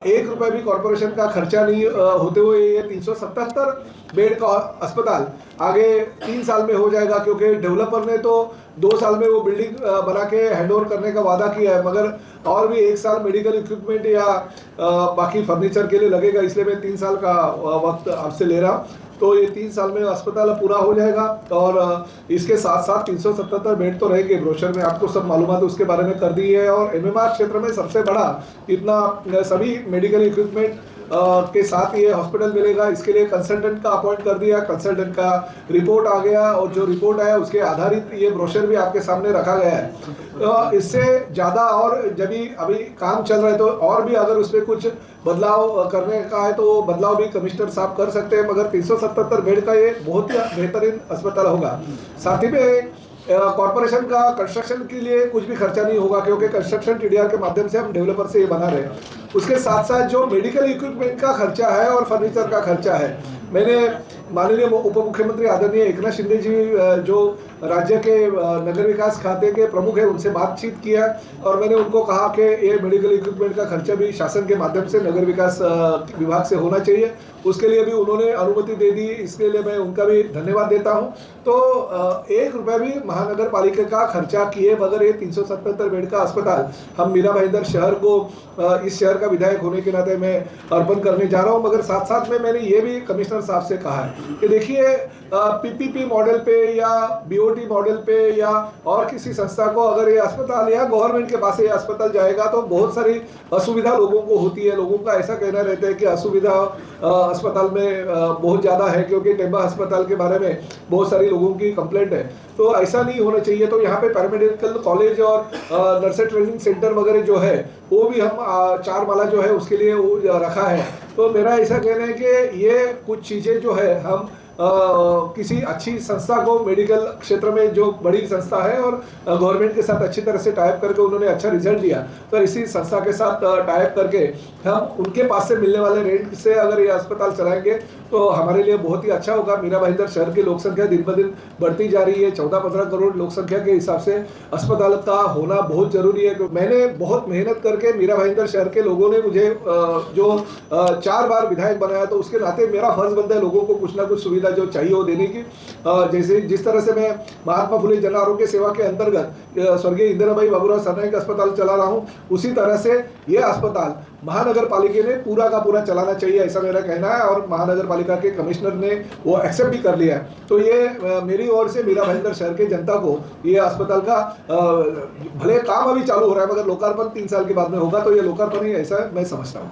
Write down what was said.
1 रुपए भी कॉर्पोरेशन का खर्चा नहीं होते हुए ये 377 बेड का अस्पताल आगे 3 साल में हो जाएगा, क्योंकि डेवलपर ने तो 2 साल में वो बिल्डिंग बना के हैंडओवर करने का वादा किया है, मगर और भी 1 साल मेडिकल इक्विपमेंट या बाकी फर्नीचर के लिए लगेगा, इसलिए मैं 3 साल का वक्त आपसे ले रहा हूँ। तो ये 3 साल में अस्पताल पूरा हो जाएगा और इसके साथ साथ 377 बेड तो रहेंगे। ब्रोशर में आपको सब मालूमात उसके बारे में कर दी है। और एमएमआर क्षेत्र में सबसे बड़ा इतना सभी मेडिकल इक्विपमेंट के साथ ये हॉस्पिटल मिलेगा। इसके लिए कंसल्टेंट का अपॉइंट कर दिया, कंसल्टेंट का रिपोर्ट आ गया और जो रिपोर्ट आया उसके आधारित ये ब्रोशर भी आपके सामने रखा गया है। इससे ज़्यादा और जब अभी काम चल रहा है तो और भी अगर उसमें कुछ बदलाव करने का है तो वो बदलाव भी कमिश्नर साहब कर सकते हैं, मगर 377 बेड का ये बहुत ही बेहतरीन अस्पताल होगा। साथ ही में कॉर्पोरेशन का कंस्ट्रक्शन के लिए कुछ भी खर्चा नहीं होगा, क्योंकि कंस्ट्रक्शन टीडीआर के माध्यम से हम डेवलपर से ये बना रहे हैं। उसके साथ साथ जो मेडिकल इक्विपमेंट का खर्चा है और फर्नीचर का खर्चा है, मैंने माननीय उप मुख्यमंत्री आदरणीय एकनाथ शिंदे जी जो राज्य के नगर विकास खाते के प्रमुख है उनसे बातचीत किया और मैंने उनको कहा कि ये मेडिकल इक्विपमेंट का खर्चा भी शासन के माध्यम से नगर विकास विभाग से होना चाहिए। उसके लिए भी उन्होंने अनुमति दे दी, इसके लिए मैं उनका भी धन्यवाद देता हूं। तो 1 रुपया भी महानगर पालिका का खर्चा किए बगैर ये 377 बेड का अस्पताल हम मीरा भाईंदर शहर को इस शहर का विधायक होने के नाते मैं अर्पण करने जा रहा हूं। मगर साथ साथ में मैंने ये भी कमिश्नर साहब से कहा है कि देखिए पीपीपी मॉडल पे या बीओटी मॉडल पे या और किसी संस्था को अगर ये अस्पताल या गवर्नमेंट के पास ये अस्पताल जाएगा तो बहुत सारी असुविधा लोगों को होती है। लोगों का ऐसा कहना रहता है कि असुविधा अस्पताल में बहुत ज़्यादा है, क्योंकि टेम्बा अस्पताल के बारे में बहुत सारी लोगों की कंप्लेंट है। तो ऐसा नहीं होना चाहिए। तो यहाँ पे पैरामेडिकल कॉलेज और नर्सिंग ट्रेनिंग सेंटर वगैरह जो है वो भी हम 4 माला जो है उसके लिए वो रखा है। तो मेरा ऐसा कहना है कि ये कुछ चीज़ें जो है हम किसी अच्छी संस्था को मेडिकल क्षेत्र में जो बड़ी संस्था है और गवर्नमेंट के साथ अच्छी तरह से टाइप करके उन्होंने अच्छा रिजल्ट दिया, तो इसी संस्था के साथ टाइप करके हम उनके पास से मिलने वाले रेंट से अगर ये अस्पताल चलाएंगे तो हमारे लिए बहुत ही अच्छा होगा। मीरा भाईंदर शहर की लोक संख्या दिन ब दिन बढ़ती जा रही है। 14-15 करोड़ लोक संख्या के हिसाब से अस्पताल का होना बहुत जरूरी है। मैंने बहुत मेहनत करके मीरा भाईंदर शहर के लोगों ने मुझे जो 4 बार विधायक बनाया, तो उसके नाते मेरा फर्ज बनता है लोगों को कुछ ना कुछ सुविधा जो चाहिए वो देने की। जैसे जिस तरह से मैं महात्मा फुले जन आरोग्य सेवा के अंतर्गत स्वर्गीय इंदिराबाई बाबूराव सरनाईक अस्पताल चला रहा हूँ, उसी तरह से ये अस्पताल महानगर पालिका ने पूरा का पूरा चलाना चाहिए, ऐसा मेरा कहना है। और महानगर पालिका के कमिश्नर ने वो एक्सेप्ट भी कर लिया है। तो ये मेरी ओर से मीरा भाईंदर शहर के जनता को ये अस्पताल का भले काम अभी चालू हो रहा है, मगर लोकार्पण 3 साल के बाद में होगा, तो ये लोकार्पण ही ऐसा मैं समझता हूँ।